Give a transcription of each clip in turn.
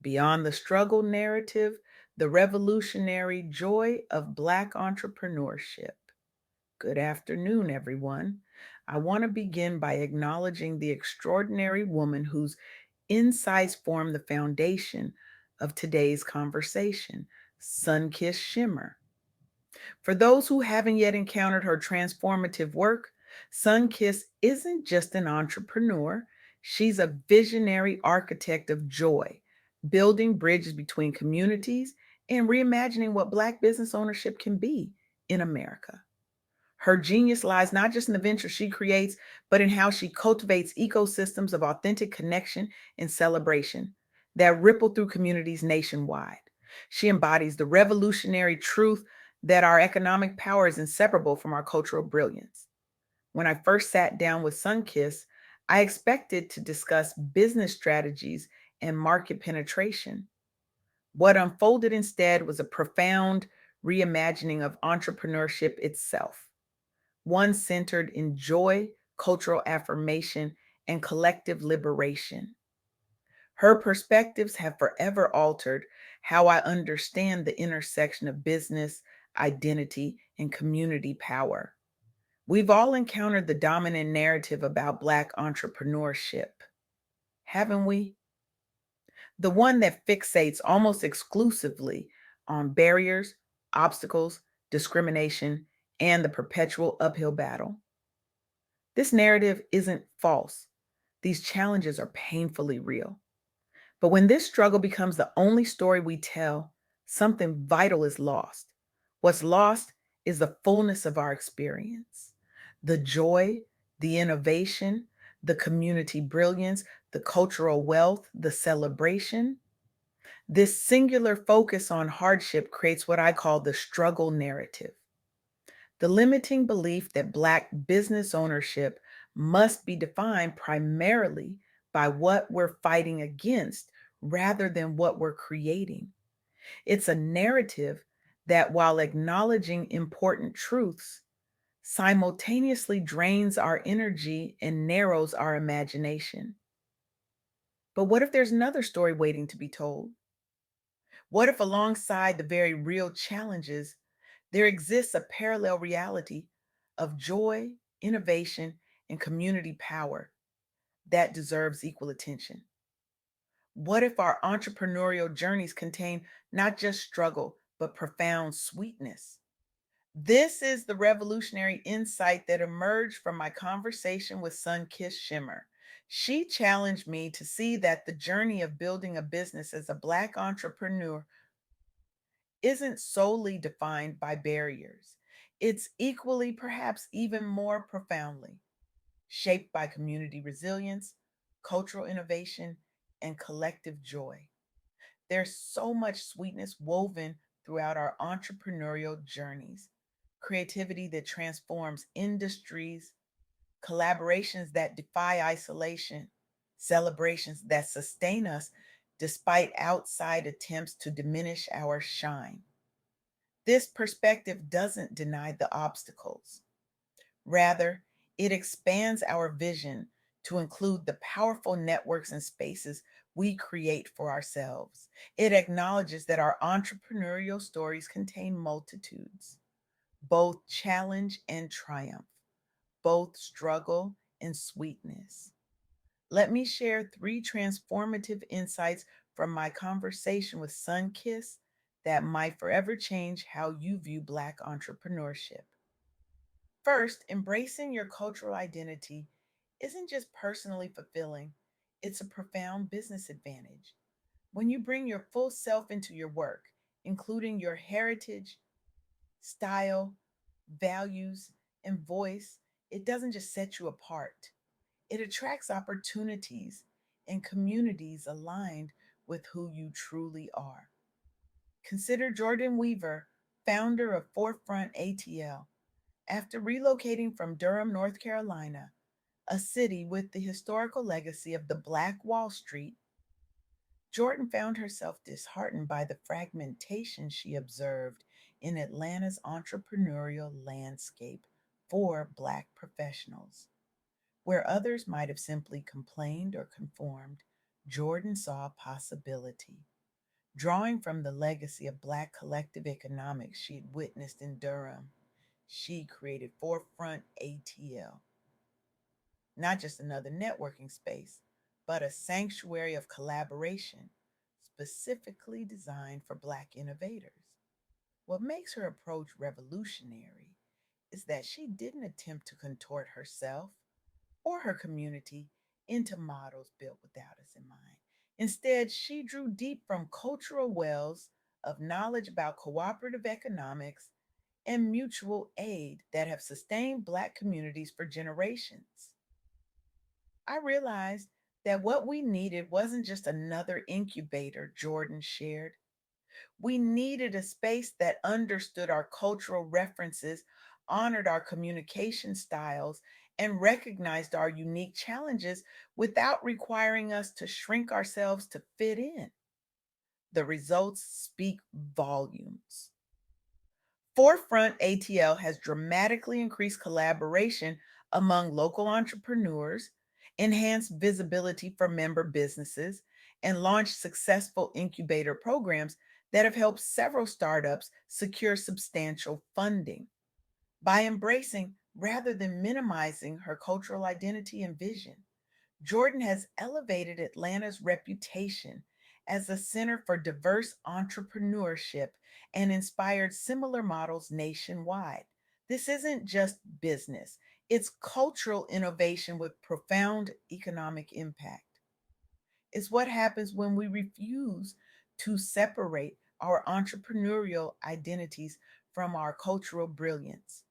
Beyond the struggle narrative, the revolutionary joy of Black entrepreneurship. Good afternoon, everyone. I want to begin by acknowledging the extraordinary woman whose insights form the foundation of today's conversation, Sunkiss Shimmer. For those who haven't yet encountered her transformative work, Sunkiss isn't just an entrepreneur, she's a visionary architect of joy, building bridges between communities and reimagining what Black business ownership can be in America. Her genius lies not just in the venture she creates, but in how she cultivates ecosystems of authentic connection and celebration that ripple through communities nationwide. She embodies the revolutionary truth that our economic power is inseparable from our cultural brilliance. When I first sat down with Sunkiss, I expected to discuss business strategies and market penetration. What unfolded instead was a profound reimagining of entrepreneurship itself, one centered in joy, cultural affirmation, and collective liberation. Her perspectives have forever altered how I understand the intersection of business, identity, and community power. We've all encountered the dominant narrative about Black entrepreneurship, haven't we? The one that fixates almost exclusively on barriers, obstacles, discrimination, and the perpetual uphill battle. This narrative isn't false. These challenges are painfully real. But when this struggle becomes the only story we tell, something vital is lost. What's lost is the fullness of our experience, the joy, the innovation, the community brilliance, the cultural wealth, the celebration. This singular focus on hardship creates what I call the struggle narrative, the limiting belief that Black business ownership must be defined primarily by what we're fighting against rather than what we're creating. It's a narrative that, while acknowledging important truths, simultaneously drains our energy and narrows our imagination. But what if there's another story waiting to be told? What if, alongside the very real challenges, there exists a parallel reality of joy, innovation, and community power that deserves equal attention? What if our entrepreneurial journeys contain not just struggle, but profound sweetness? This is the revolutionary insight that emerged from my conversation with Sunkiss Shimmer. She challenged me to see that the journey of building a business as a Black entrepreneur isn't solely defined by barriers. It's equally, perhaps even more profoundly, shaped by community resilience, cultural innovation, and collective joy. There's so much sweetness woven throughout our entrepreneurial journeys, creativity that transforms industries, collaborations that defy isolation, celebrations that sustain us despite outside attempts to diminish our shine. This perspective doesn't deny the obstacles. Rather, it expands our vision to include the powerful networks and spaces we create for ourselves. It acknowledges that our entrepreneurial stories contain multitudes, both challenge and triumph, both struggle and sweetness. Let me share three transformative insights from my conversation with Sunkiss that might forever change how you view Black entrepreneurship. First, embracing your cultural identity isn't just personally fulfilling, it's a profound business advantage. When you bring your full self into your work, including your heritage, style, values, and voice, it doesn't just set you apart. It attracts opportunities and communities aligned with who you truly are. Consider Jordan Weaver, founder of Forefront ATL. After relocating from Durham, North Carolina, a city with the historical legacy of the Black Wall Street, Jordan found herself disheartened by the fragmentation she observed in Atlanta's entrepreneurial landscape for Black professionals. Where others might have simply complained or conformed, Jordan saw a possibility. Drawing from the legacy of Black collective economics she'd witnessed in Durham, she created Forefront ATL, not just another networking space, but a sanctuary of collaboration specifically designed for Black innovators. What makes her approach revolutionary is that she didn't attempt to contort herself or her community into models built without us in mind. Instead, she drew deep from cultural wells of knowledge about cooperative economics and mutual aid that have sustained Black communities for generations. I realized that what we needed wasn't just another incubator, Jordan shared. We needed a space that understood our cultural references, honored our communication styles, and recognized our unique challenges without requiring us to shrink ourselves to fit in. The results speak volumes. Forefront ATL has dramatically increased collaboration among local entrepreneurs, enhanced visibility for member businesses, and launched successful incubator programs that have helped several startups secure substantial funding. By embracing rather than minimizing her cultural identity and vision, Jordan has elevated Atlanta's reputation as a center for diverse entrepreneurship and inspired similar models nationwide. This isn't just business, it's cultural innovation with profound economic impact. It's what happens when we refuse to separate our entrepreneurial identities from our cultural brilliance.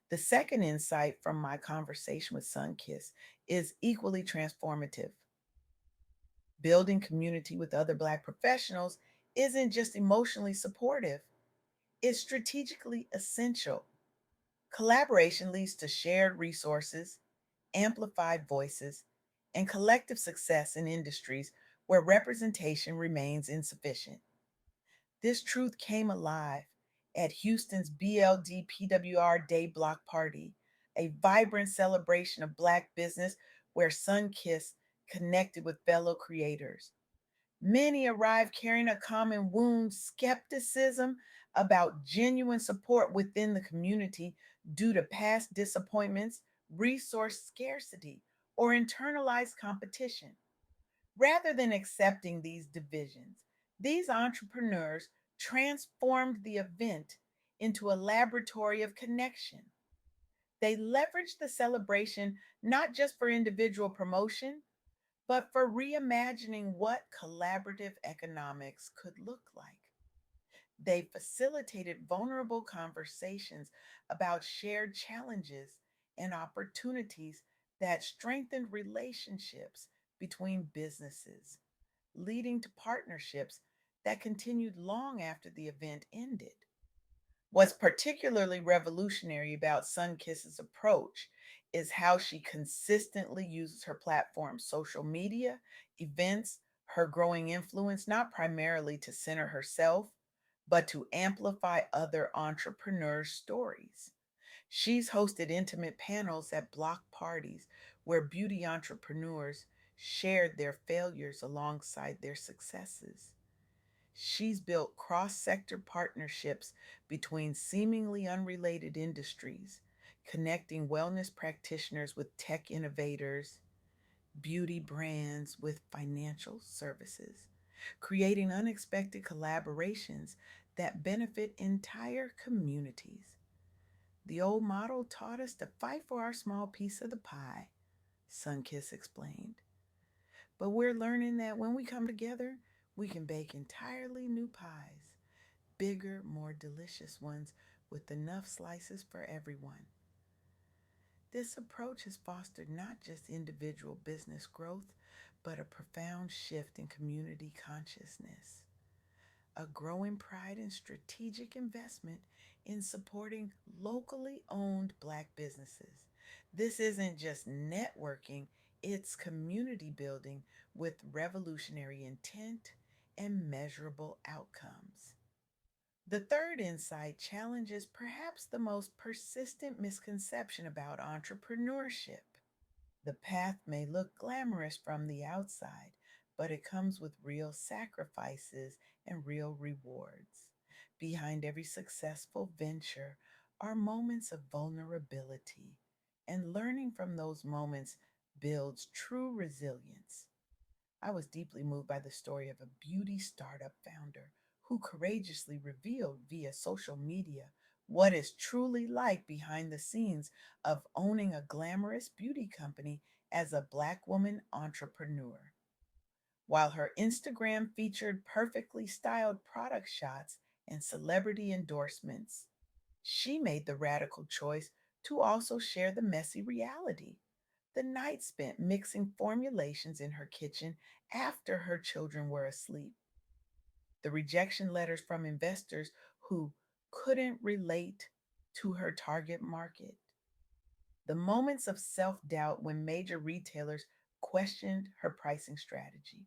The second insight from my conversation with Sunkiss is equally transformative. Building community with other Black professionals isn't just emotionally supportive, it's strategically essential. Collaboration leads to shared resources, amplified voices, and collective success in industries where representation remains insufficient. This truth came alive at Houston's BLD PWR Day Block Party, a vibrant celebration of Black business where Sunkiss connected with fellow creators. Many arrived carrying a common wound, skepticism about genuine support within the community due to past disappointments, resource scarcity, or internalized competition. Rather than accepting these divisions, these entrepreneurs transformed the event into a laboratory of connection. They leveraged the celebration not just for individual promotion, but for reimagining what collaborative economics could look like. They facilitated vulnerable conversations about shared challenges and opportunities that strengthened relationships between businesses, leading to partnerships that continued long after the event ended. What's particularly revolutionary about Sunkiss's approach is how she consistently uses her platform, social media, events, her growing influence, not primarily to center herself, but to amplify other entrepreneurs' stories. She's hosted intimate panels at block parties where beauty entrepreneurs shared their failures alongside their successes. She's built cross sector partnerships between seemingly unrelated industries, connecting wellness practitioners with tech innovators, beauty brands with financial services, creating unexpected collaborations that benefit entire communities. The old model taught us to fight for our small piece of the pie, Sunkiss explained. But we're learning that when we come together, we can bake entirely new pies, bigger, more delicious ones with enough slices for everyone. This approach has fostered not just individual business growth, but a profound shift in community consciousness, a growing pride and strategic investment in supporting locally owned Black businesses. This isn't just networking, it's community building with revolutionary intent and measurable outcomes. The third insight challenges perhaps the most persistent misconception about entrepreneurship. The path may look glamorous from the outside, but it comes with real sacrifices and real rewards. Behind every successful venture are moments of vulnerability, and learning from those moments builds true resilience. I was deeply moved by the story of a beauty startup founder who courageously revealed via social media what is truly like behind the scenes of owning a glamorous beauty company as a Black woman entrepreneur. While her Instagram featured perfectly styled product shots and celebrity endorsements, she made the radical choice to also share the messy reality. The night spent mixing formulations in her kitchen after her children were asleep. The rejection letters from investors who couldn't relate to her target market. The moments of self doubt when major retailers questioned her pricing strategy.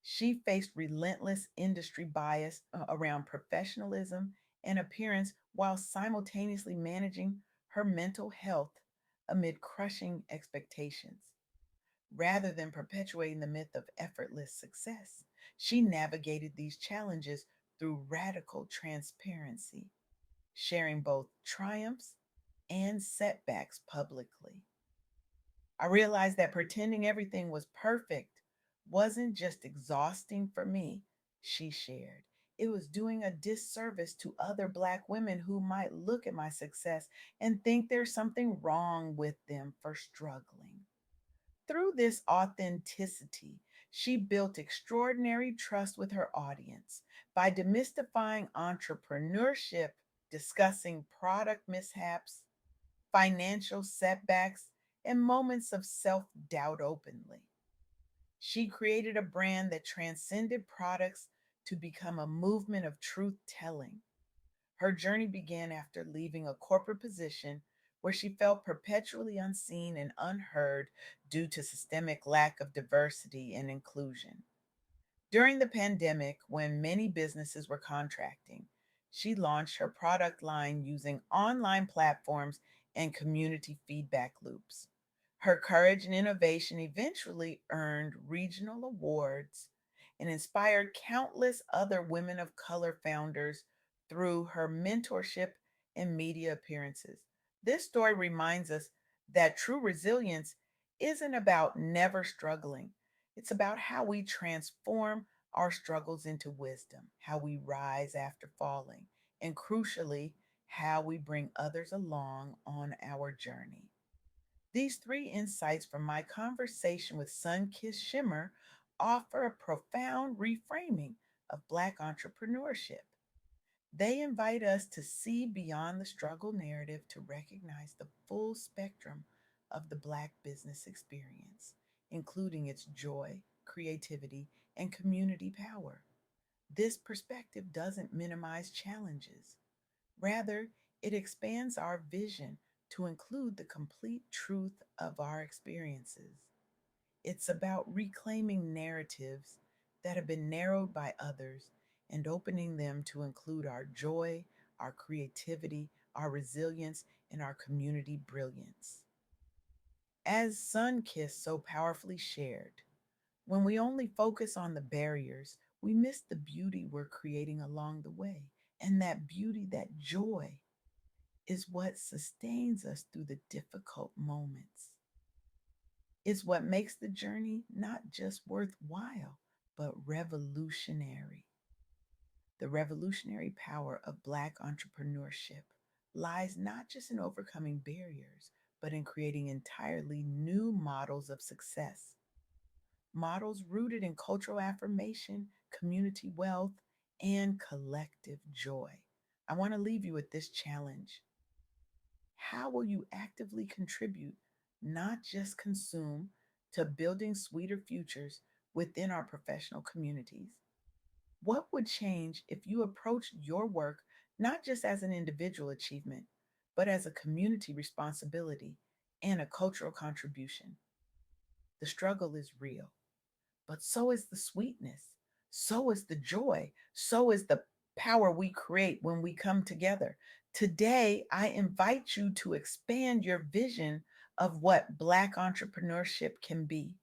She faced relentless industry bias around professionalism and appearance while simultaneously managing her mental health amid crushing expectations. Rather than perpetuating the myth of effortless success, she navigated these challenges through radical transparency, sharing both triumphs and setbacks publicly. I realized that pretending everything was perfect wasn't just exhausting for me, she shared. It was doing a disservice to other Black women who might look at my success and think there's something wrong with them for struggling. Through this authenticity, she built extraordinary trust with her audience by demystifying entrepreneurship, discussing product mishaps, financial setbacks, and moments of self doubt openly. She created a brand that transcended products to become a movement of truth telling. Her journey began after leaving a corporate position where she felt perpetually unseen and unheard due to systemic lack of diversity and inclusion. During the pandemic, when many businesses were contracting, she launched her product line using online platforms and community feedback loops. Her courage and innovation eventually earned regional awards and inspired countless other women of color founders through her mentorship and media appearances. This story reminds us that true resilience isn't about never struggling, it's about how we transform our struggles into wisdom, how we rise after falling, and crucially, how we bring others along on our journey. These three insights from my conversation with Sunkiss Shimmer offer a profound reframing of Black entrepreneurship. They invite us to see beyond the struggle narrative to recognize the full spectrum of the Black business experience, including its joy, creativity, and community power. This perspective doesn't minimize challenges. Rather, it expands our vision to include the complete truth of our experiences. It's about reclaiming narratives that have been narrowed by others and opening them to include our joy, our creativity, our resilience, and our community brilliance. As Sunkiss so powerfully shared, when we only focus on the barriers, we miss the beauty we're creating along the way. And that beauty, that joy, is what sustains us through the difficult moments. It's what makes the journey not just worthwhile, but revolutionary. The revolutionary power of Black entrepreneurship lies not just in overcoming barriers, but in creating entirely new models of success, models rooted in cultural affirmation, community wealth, and collective joy. I want to leave you with this challenge. How will you actively contribute, not just consume, to building sweeter futures within our professional communities? What would change if you approached your work not just as an individual achievement, but as a community responsibility and a cultural contribution? The struggle is real, but so is the sweetness, so is the joy, so is the power we create when we come together. Today, I invite you to expand your vision of what Black entrepreneurship can be.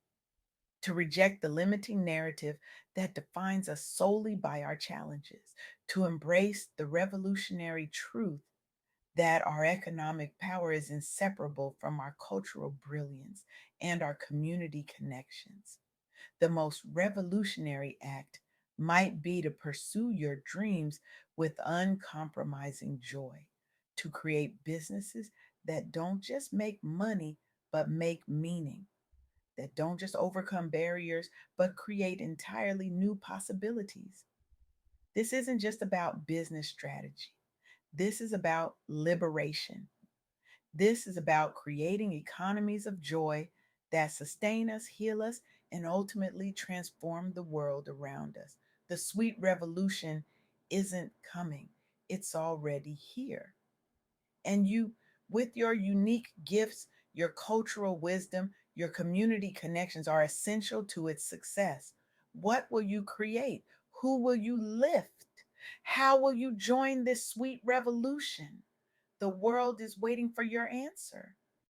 to reject the limiting narrative that defines us solely by our challenges, to embrace the revolutionary truth that our economic power is inseparable from our cultural brilliance and our community connections. The most revolutionary act might be to pursue your dreams with uncompromising joy, to create businesses that don't just make money, but make meaning, that don't just overcome barriers, but create entirely new possibilities. This isn't just about business strategy. This is about liberation. This is about creating economies of joy that sustain us, heal us, and ultimately transform the world around us. The sweet revolution isn't coming, it's already here. And you, with your unique gifts, your cultural wisdom, your community connections are essential to its success. What will you create? Who will you lift? How will you join this sweet revolution? The world is waiting for your answer.